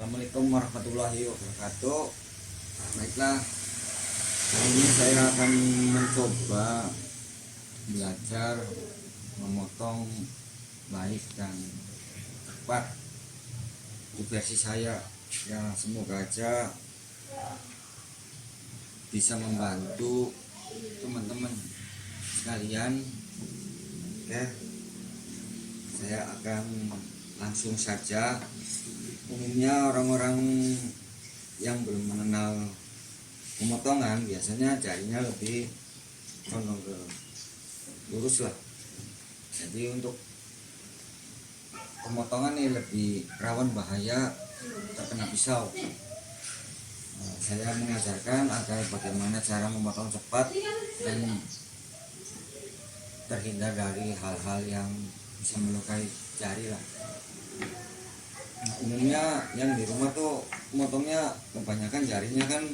Assalamualaikum warahmatullahi wabarakatuh. Baiklah, hari ini saya akan mencoba belajar memotong baik dan tepat di versi saya. Ya, semoga aja bisa membantu teman-teman sekalian. Oke, saya akan langsung saja. Umumnya orang-orang yang belum mengenal pemotongan biasanya jarinya lebih condong ke lurus lah. Jadi untuk pemotongan ini lebih rawan bahaya terkena pisau. Saya mengajarkan agar bagaimana cara memotong cepat dan terhindar dari hal-hal yang bisa melukai jari lah. Umumnya yang di rumah tuh motongnya kebanyakan jarinya kan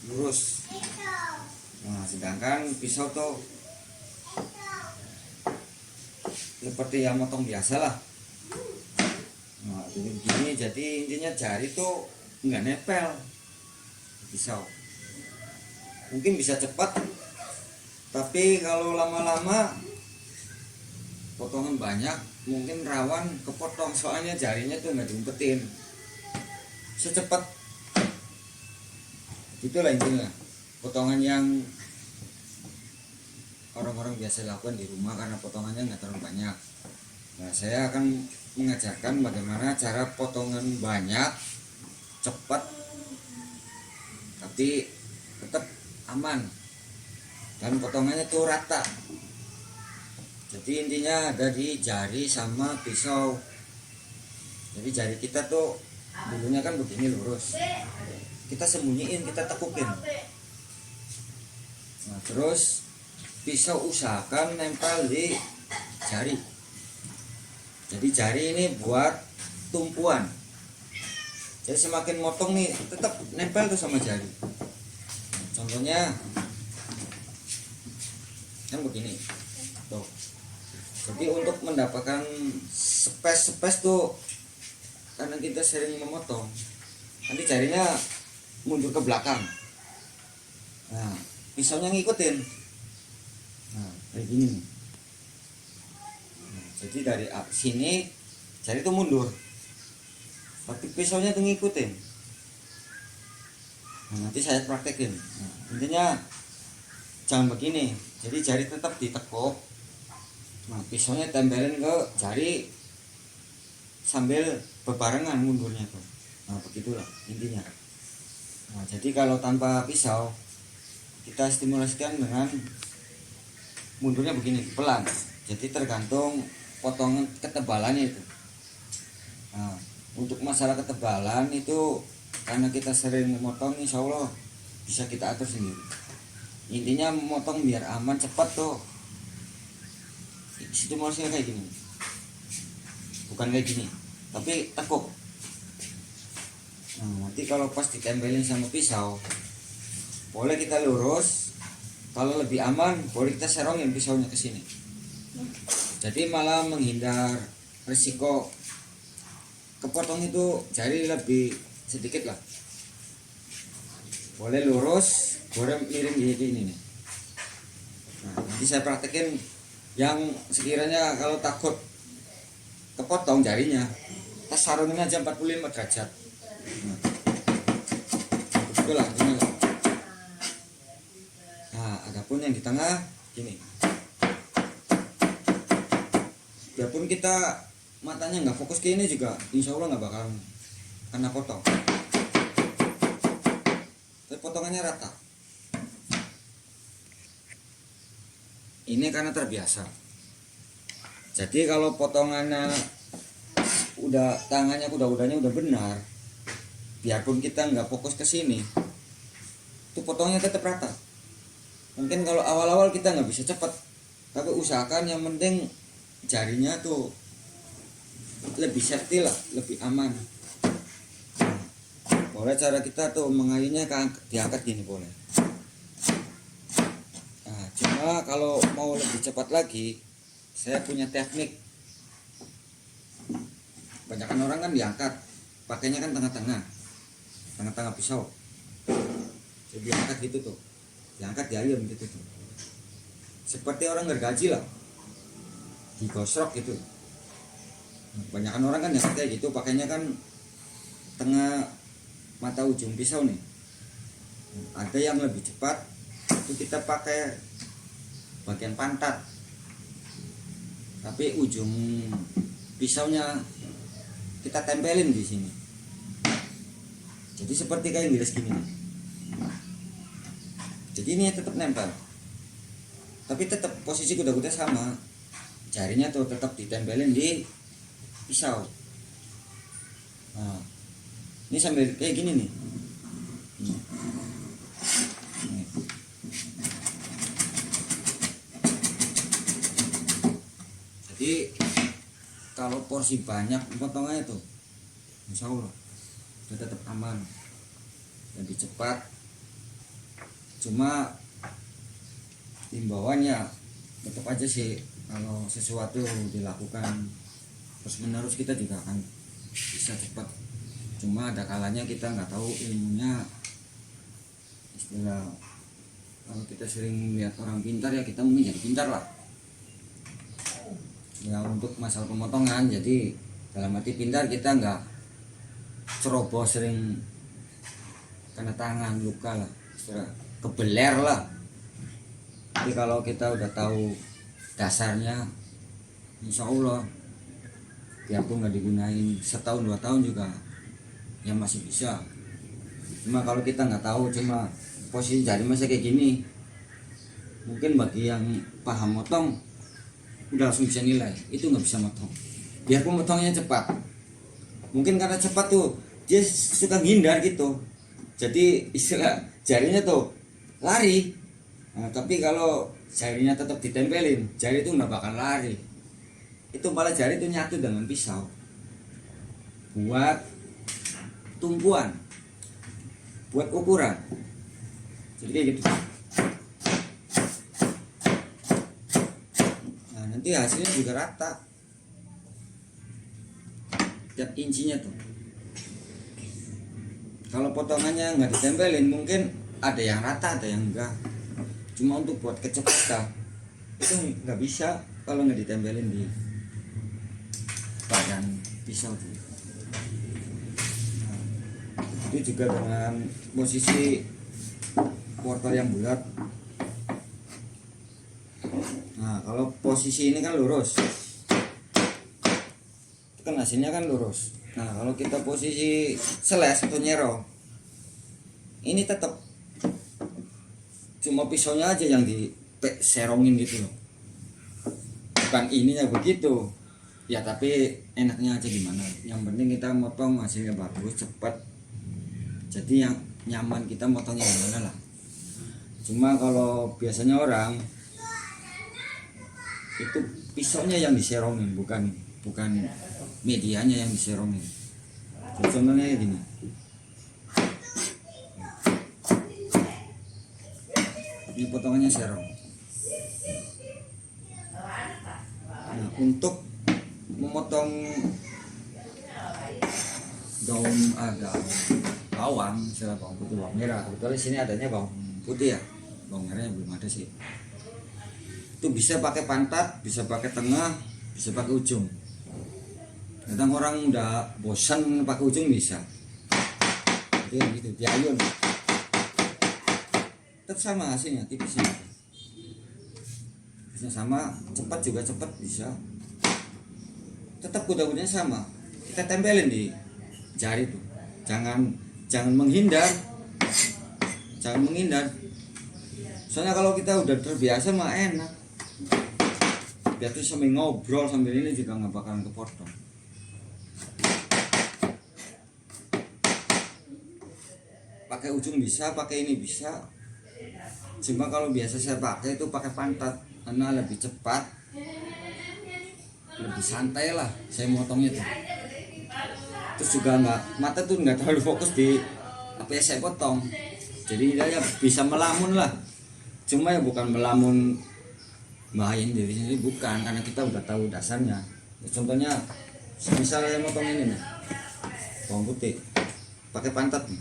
lurus. Nah, sedangkan pisau tuh seperti yang motong biasa lah. Nah, begini, jadi intinya jari tuh nggak nempel pisau. Mungkin bisa cepat, tapi kalau lama-lama potongan banyak mungkin rawan kepotong, soalnya jarinya tuh nggak diumpetin secepat. Itulah intinya potongan yang orang-orang biasa lakukan di rumah karena potongannya nggak terlalu banyak. Nah, saya akan mengajarkan bagaimana cara potongan banyak, cepat, tapi tetap aman dan potongannya tuh rata. Jadi intinya ada di jari sama pisau. Jadi jari kita tuh dulunya kan begini lurus, kita sembunyiin, kita tekukin. Nah, terus pisau usahakan nempel di jari. Jadi jari ini buat tumpuan. Jadi semakin motong nih tetap nempel tuh sama jari. Contohnya kan begini tuh. Jadi untuk mendapatkan space tuh, karena kita sering memotong, nanti jarinya mundur ke belakang. Nah, pisaunya ngikutin. Nah, kayak gini nih. Nah, jadi dari sini jari itu mundur, tapi pisaunya tuh ngikutin. Nah, nanti saya praktekin. Nah, intinya jangan begini. Jadi jari tetap ditekuk. Nah, pisaunya tempelin ke jari sambil berbarengan mundurnya tuh. Nah, begitulah intinya. Nah, jadi kalau tanpa pisau kita stimulasikan dengan mundurnya begini, pelan. Jadi tergantung potongan ketebalannya itu. Nah, untuk masalah ketebalan itu karena kita sering memotong, insya Allah bisa kita atur sendiri. Intinya memotong biar aman, cepat tuh. Stimulasinya kayak gini, bukan kayak gini, tapi tekuk. Nah, nanti kalau pas ditempelin sama pisau, boleh kita lurus. Kalau lebih aman, boleh kita serongin pisaunya ke sini. Jadi malah menghindar risiko kepotong itu jari lebih sedikit lah. Boleh lurus, boleh miring gini ini nih. Nah, nanti saya praktekin. Yang sekiranya kalau takut kepotong jarinya, kita sarungin aja 45 derajat. Nah, itulah ini. Nah, adapun yang di tengah gini. Biarpun kita matanya nggak fokus ke ini juga, insya Allah nggak bakal kena potong. Tapi potongannya rata. Ini karena terbiasa. Jadi kalau potongannya udah, tangannya kuda-kudanya udah benar, biarpun kita nggak fokus ke sini, itu potongnya tetap rata. Mungkin kalau awal-awal kita nggak bisa cepat, tapi usahakan yang penting jarinya tuh lebih safety lah, lebih aman. Boleh cara kita tuh mengayuhnya diangkat gini boleh. Cuma kalau mau lebih cepat lagi, saya punya teknik. Kebanyakan orang kan diangkat, pakainya kan tengah-tengah pisau, jadi diangkat gitu tuh, diangkat diayun gitu tuh, seperti orang gergaji lah, digosrok gitu. Kebanyakan orang kan yang kayak gitu pakainya kan tengah mata ujung pisau nih. Ada yang lebih cepat, itu kita pakai bagian pantat, tapi ujung pisaunya kita tempelin di sini. Jadi seperti kayak giles gini nih. Jadi ini tetap nempel, tapi tetap posisi kuda-kuda sama, jarinya tuh tetap ditempelin di pisau. Nah, ini sambil kayak gini nih. Jadi kalau porsi banyak potongannya tuh, insya Allah udah tetap aman, lebih cepat. Cuma himbauannya tetap aja sih, kalau sesuatu dilakukan terus menerus kita juga akan bisa cepat. Cuma ada kalanya kita nggak tahu ilmunya. Istilah kalau kita sering lihat orang pintar ya kita mungkin jadi pintar lah ya untuk masalah pemotongan. Jadi dalam arti pintar, kita nggak ceroboh sering kena tangan luka lah, istilah kebeler lah. Tapi kalau kita udah tahu dasarnya, insya Allah biarpun nggak digunain setahun 2 tahun juga ya masih bisa. Cuma kalau kita nggak tahu, cuma posisi jari masih kayak gini, mungkin bagi yang paham motong udah langsung bisa nilai itu nggak bisa motong. Biarpun motongnya cepat, mungkin karena cepat tuh dia suka ngindar gitu, jadi istilah jarinya tuh lari. Nah, tapi kalau jarinya tetap ditempelin, jari itu nggak bakal lari. Itu malah jari itu nyatu dengan pisau buat tumpuan, buat ukuran. Jadi kayak gitu. Nah, nanti hasilnya juga rata tiap incinya tuh. Kalau potongannya nggak ditempelin mungkin ada yang rata, ada yang enggak. Cuma untuk buat kecepatan itu nggak bisa kalau nggak ditempelin di badan pisau tuh. Nah, itu juga dengan posisi wortel yang bulat. Nah, kalau posisi ini kan lurus, itu kan hasilnya kan lurus. Nah, kalau kita posisi seles atau nyero, ini tetap cuma pisaunya aja yang diserongin gitu loh, bukan ininya begitu ya. Tapi enaknya aja gimana, yang penting kita motong hasilnya bagus, cepat. Jadi yang nyaman kita motongnya gimana lah. Cuma kalau biasanya orang itu pisaunya yang diserongin, bukan medianya yang diserongin. Jadi contohnya gini, ini potongannya serong. Nah, untuk memotong daun bawang, misalnya bawang putih, bawang merah. Kebetulan sini adanya bawang putih ya, bawang merahnya belum ada sih. Itu bisa pakai pantat, bisa pakai tengah, bisa pakai ujung. Kadang orang udah bosan pakai ujung bisa. Jadi gitu, diayun. Tetap sama hasilnya, tipisnya. Hasilnya sama, cepat juga cepat bisa. Tetap kuda-kudanya sama. Kita tempelin di jari tuh. Jangan menghindar. Jangan menghindar. Soalnya kalau kita udah terbiasa mah enak. Biar tuh sambil ngobrol sambil ini juga nggak bakalan kepotong. Pakai ujung bisa, pakai ini bisa. Cuma kalau biasa saya pakai itu pakai pantat karena lebih cepat, lebih santai lah saya motongnya tuh. Terus juga mata tuh nggak terlalu fokus di apa yang saya potong. Jadi dia bisa melamun lah. Cuma ya bukan melamun bahayain diri sendiri, bukan, karena kita udah tahu dasarnya. Contohnya misalnya saya motong ini nih, bawang putih pakai pantat nih.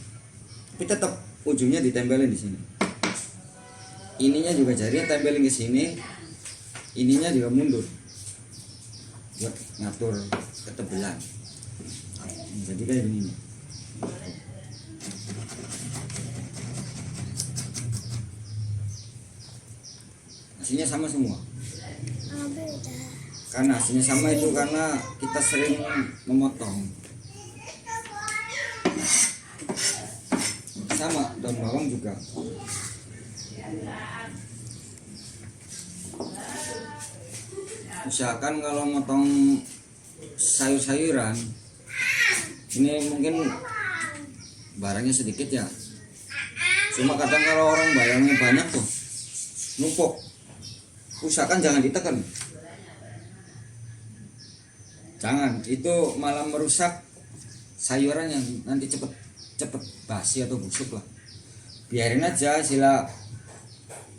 Tapi tetap ujungnya ditempelin di sini. Ininya juga jarinya tempelin ke sini, ininya juga mundur buat ngatur ketebalan. Jadi kayak gini nih. Hasilnya sama semua. Karena hasilnya sama itu karena kita sering memotong. Sama daun bawang juga. Usahakan kalau motong sayur-sayuran ini mungkin barangnya sedikit ya, cuma kadang kalau orang barangnya banyak tuh numpuk, usahakan jangan ditekan, jangan, itu malah merusak sayurannya, nanti cepet basi atau busuk lah. Biarin aja sila.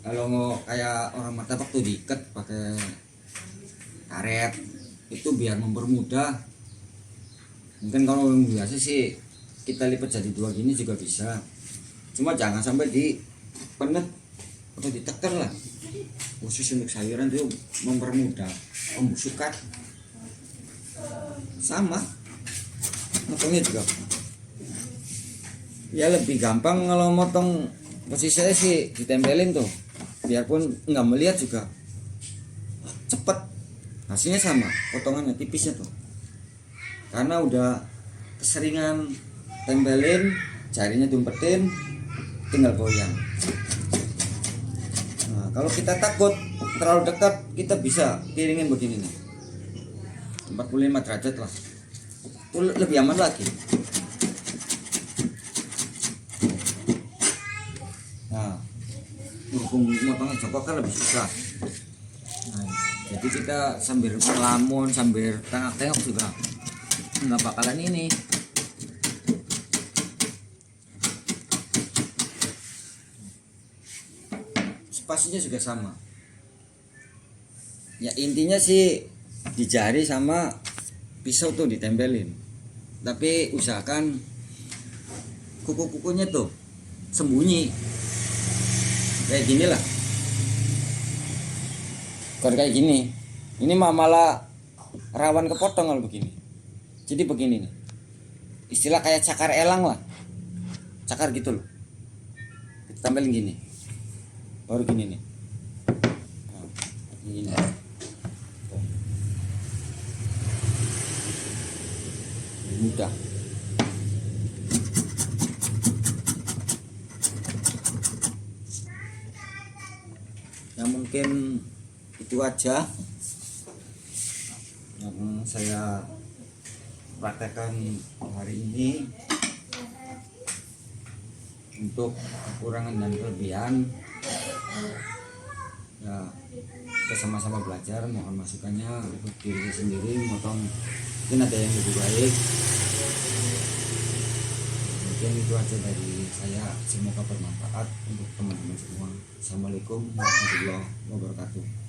Kalau mau kayak orang martabak tuh diikat pakai karet, itu biar mempermudah. Mungkin kalau yang biasa sih kita lipat jadi 2 gini juga bisa, cuma jangan sampai dipenet atau ditekan lah. Khusus untuk sayuran itu mempermudah pembusukan. Sama motongnya juga ya lebih gampang kalau motong. Posisi saya sih ditempelin tuh, biarpun nggak melihat juga cepet, hasilnya sama, potongannya tipisnya tuh, karena udah keseringan tempelin, jarinya diumpetin, tinggal goyang. Nah, kalau kita takut terlalu dekat, kita bisa piringin begini nih, 45 derajat lah, itu lebih aman lagi. Nah, berhubung motongnya jongkok kan lebih susah. Nah, jadi kita sambil melamun, sambil tengok-tengok juga nggak bakalan ini. Spasinya juga sama. Ya intinya sih di jari sama pisau tuh ditempelin. Tapi usahakan kuku-kukunya tuh sembunyi. Kayak gini lah, kalau kayak gini, ini malah rawan kepotong kalau begini. Jadi begini nih, istilah kayak cakar elang lah, cakar gitu loh. Kita tampilin gini, baru gini nih. Nah, gini. Mudah. Ya mungkin itu aja yang saya praktekkan hari ini. Untuk kekurangan dan kelebihan ya kita sama-sama belajar, mohon masukannya untuk diri sendiri, motong mungkin ada yang lebih baik. Mungkin itu aja dari saya, semoga bermanfaat untuk teman-teman semua. Assalamualaikum warahmatullahi wabarakatuh.